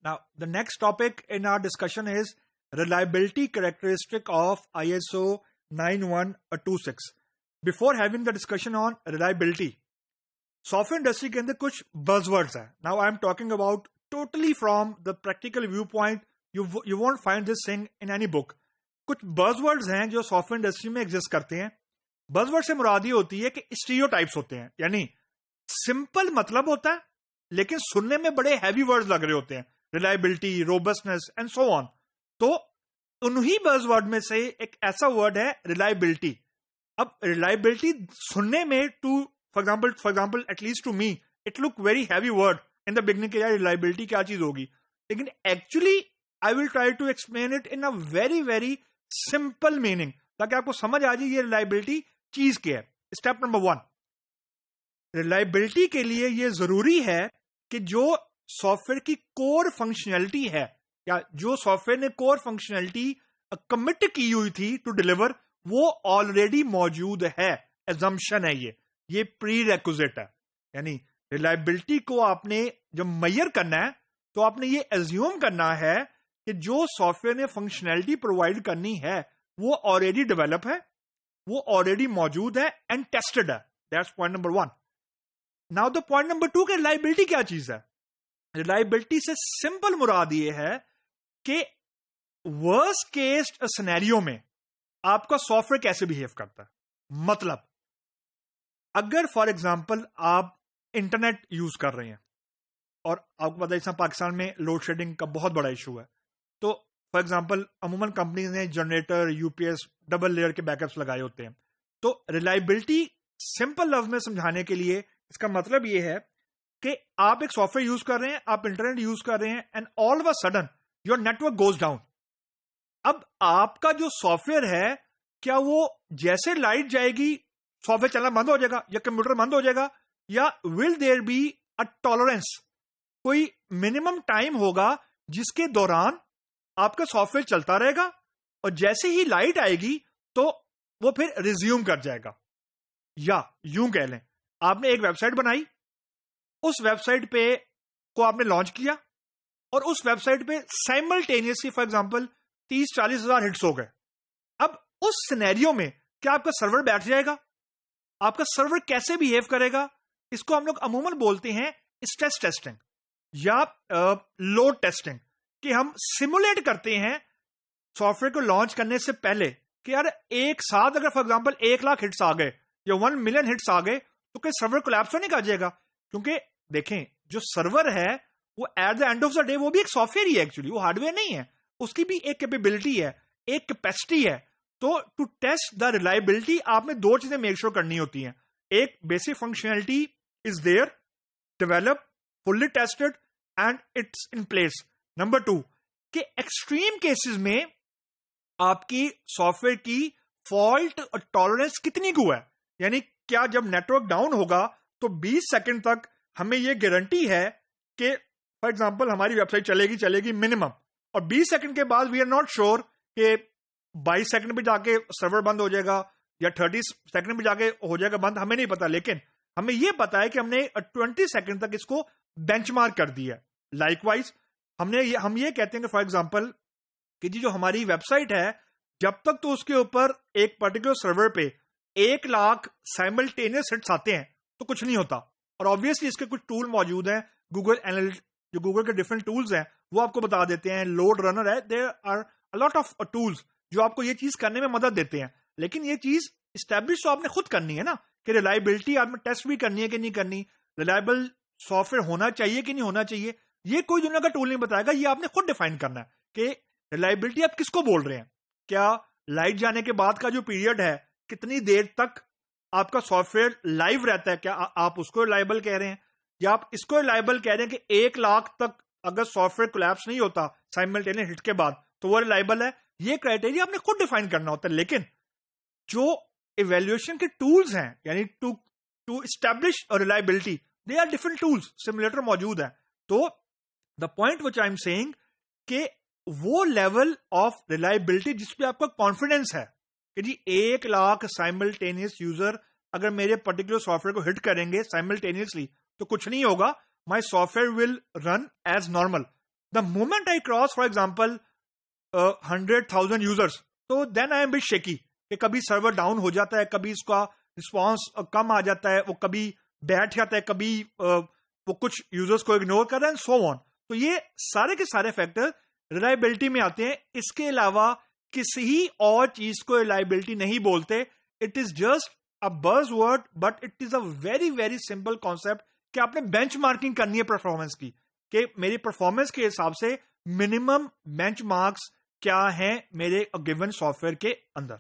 Now, the next topic in our discussion is reliability characteristic of ISO 9126. Before having the discussion on reliability, software industry के अंदर कुछ buzzwords हैं. Now I am talking about totally from the practical view point. You won't find this thing in any book. कुछ buzzwords हैं जो software industry में exist करते हैं. बज़वर्ड से मुराद ये होती है कि स्टीरियोटाइप्स होते हैं, यानी सिंपल मतलब होता है लेकिन सुनने में बड़े हैवी वर्ड्स लग रहे होते हैं. Reliability, robustness and so on. तो उन्हीं बज़वर्ड में से एक ऐसा वर्ड है रिलायबिलिटी. अब रिलायबिलिटी सुनने में For example, at least to me, it looked very heavy word in the beginning कि यार reliability क्या चीज होगी. लेकिन actually, I will try to explain it in a very, very simple meaning, ताकि आपको समझ आ जाए ये reliability चीज क्या है. Step number 1. Reliability के लिए ये जरूरी है कि जो सॉफ्टवेयर की कोर फंक्शनैलिटी है, या जो सॉफ्टवेयर ने कोर फंक्शनैलिटी कमिट की हुई थी टू डिलीवर, वो ऑलरेडी मौजूद है. एजम्पशन है ये प्री रेक्विजिट है. यानी रिलायबिलिटी को आपने जब मेजर करना है तो आपने ये एज्यूम करना है कि जो सॉफ्टवेयर ने फंक्शनैलिटी प्रोवाइड करनी है वो ऑलरेडी डेवलप है, वो ऑलरेडी मौजूद है एंड टेस्टेड है. That's point number 1. Now the point number 2 कि रिलायबिलिटी क्या चीज है. रिलायबिलिटी से सिंपल मुराद ये है कि वर्स्ट केस सिनेरियो में आपका सॉफ्टवेयर कैसे बिहेव करता है. मतलब अगर फॉर एग्जाम्पल आप इंटरनेट यूज कर रहे हैं और आपको पता है पाकिस्तान में लोड शेडिंग का बहुत बड़ा इशू है, तो फॉर एग्जाम्पल अमूमन कंपनी ने जनरेटर, यूपीएस, डबल लेयर के बैकअप्स लगाए होते हैं. तो रिलायबिलिटी सिंपल लफ्ज में समझाने के लिए इसका मतलब यह है कि आप एक सॉफ्टवेयर यूज कर रहे हैं, आप इंटरनेट यूज कर रहे हैं and all of a sudden your network goes down. अब आपका जो सॉफ्टवेयर है, क्या वो जैसे लाइट जाएगी सॉफ्टवेयर चलना बंद हो जाएगा या कंप्यूटर बंद हो जाएगा, या will there be a tolerance, कोई मिनिमम टाइम होगा जिसके दौरान आपका सॉफ्टवेयर चलता रहेगा और जैसे ही लाइट आएगी तो वो फिर रिज्यूम कर जाएगा. या यूं कह लें, आपने एक वेबसाइट बनाई, उस वेबसाइट पे को आपने लॉन्च किया और उस वेबसाइट पे साइमल्टेनियसली फॉर एग्जांपल 30-40 हजार हिट्स हो गए. अब उस सिनेरियो में क्या आपका सर्वर बैठ जाएगा? आपका सर्वर कैसे बिहेव करेगा? इसको हम लोग अमूमन बोलते हैं स्ट्रेस टेस्टिंग या लोड टेस्टिंग, कि हम सिमुलेट करते हैं सॉफ्टवेयर को लॉन्च करने से पहले कि यार एक साथ अगर फॉर एग्जांपल 1 लाख हिट्स आ गए या 1 मिलियन हिट्स आ गए तो क्या सर्वर कोलैप्स होने का आ जाएगा? क्योंकि देखें, जो सर्वर है वो at the end of the day वो भी एक सॉफ्टवेयर ही है. एक्चुअली वो हार्डवेयर नहीं है, उसकी भी एक कैपेबिलिटी है, एक कैपेसिटी है. तो टू टेस्ट द रिलायबिलिटी आपने 2 चीजें मेक श्योर करनी होती हैं. एक, basic functionality is there, develop, fully tested and it's in place. Number 2 कि एक्सट्रीम केसेस में आपकी सॉफ्टवेयर की फॉल्ट और टॉलरेंस कितनी को है. यानी क्या जब नेटवर्क डाउन होगा तो 20 सेकंड तक हमें यह गारंटी है कि फॉर एग्जांपल हमारी वेबसाइट चलेगी मिनिमम, और 20 सेकंड के बाद वी आर नॉट श्योर कि 22 सेकंड पे जाके सर्वर बंद हो जाएगा या 30 सेकंड पे जाके हो जाएगा बंद, हमें नहीं पता. लेकिन हमें यह पता है कि हमने 20 सेकंड तक इसको बेंचमार्क कर दिया. लाइकवाइज हम ये कहते हैं कि फॉर एग्जांपल कि जी जो हमारी वेबसाइट है, जब तक तो उसके ऊपर एक पर्टिकुलर सर्वर पे 1 लाख साइमल्टेनियस हिट्स आते हैं तो कुछ नहीं होता. और ऑब्वियसली इसके कुछ टूल मौजूद हैं, जो गूगल के डिफरेंट टूल्स हैं वो आपको बता देते हैं. लोड रनर है, there are a lot of tools जो आपको ये चीज करने में मदद देते हैं. लेकिन ये चीज स्टैब्लिश तो आपने खुद करनी है ना, कि रिलायबिलिटी आपने टेस्ट भी करनी है कि नहीं करनी, रिलायबल सॉफ्टवेयर होना चाहिए कि नहीं होना चाहिए. ये कोई दुनिया का टूल नहीं बताएगा, ये आपने खुद डिफाइन करना है कि रिलायबिलिटी आप किसको बोल रहे हैं. क्या लाइट जाने के बाद का जो पीरियड है, कितनी देर तक आपका सॉफ्टवेयर लाइव रहता है, क्या आप उसको रिलायबल कह रहे हैं, या आप इसको रिलायबल कह रहे हैं कि 1 लाख तक अगर सॉफ्टवेयर कोलैप्स नहीं होता साइमल्टेनियस हिट के बाद तो वो रिलायबल है. ये क्राइटेरिया आपने खुद डिफाइन करना होता है. लेकिन जो इवैल्यूएशन के टूल्स हैं, यानी to establish reliability, they are different tools, simulator मौजूद है. तो the point which I am saying कि वो लेवल ऑफ रिलायबिलिटी जिसपे आपका कॉन्फिडेंस है कि जी 1 लाख साइमल्टेनियस यूजर अगर मेरे पर्टिकुलर सॉफ्टवेयर को हिट करेंगे साइमल्टेनियसली तो कुछ नहीं होगा, my software will run as normal. The moment I cross for example 100,000 users, तो then I am bit shaky कि कभी सर्वर डाउन हो जाता है, कभी इसका रिस्पॉन्स कम आ जाता है, वो कभी बैठ जाता है, कभी वो कुछ यूजर्स को इग्नोर कर रहे हैं, सो ऑन. तो ये सारे के सारे फैक्टर रिलायबिलिटी में आते हैं. इसके अलावा किसी ही और चीज को रिलायबिलिटी नहीं बोलते. It is just a buzz word, but it is a very very simple concept कि आपने बेंचमार्किंग करनी है परफॉर्मेंस की, कि मेरी परफॉर्मेंस के हिसाब से मिनिमम बेंचमार्क्स क्या हैं मेरे गिवन सॉफ्टवेयर के अंदर.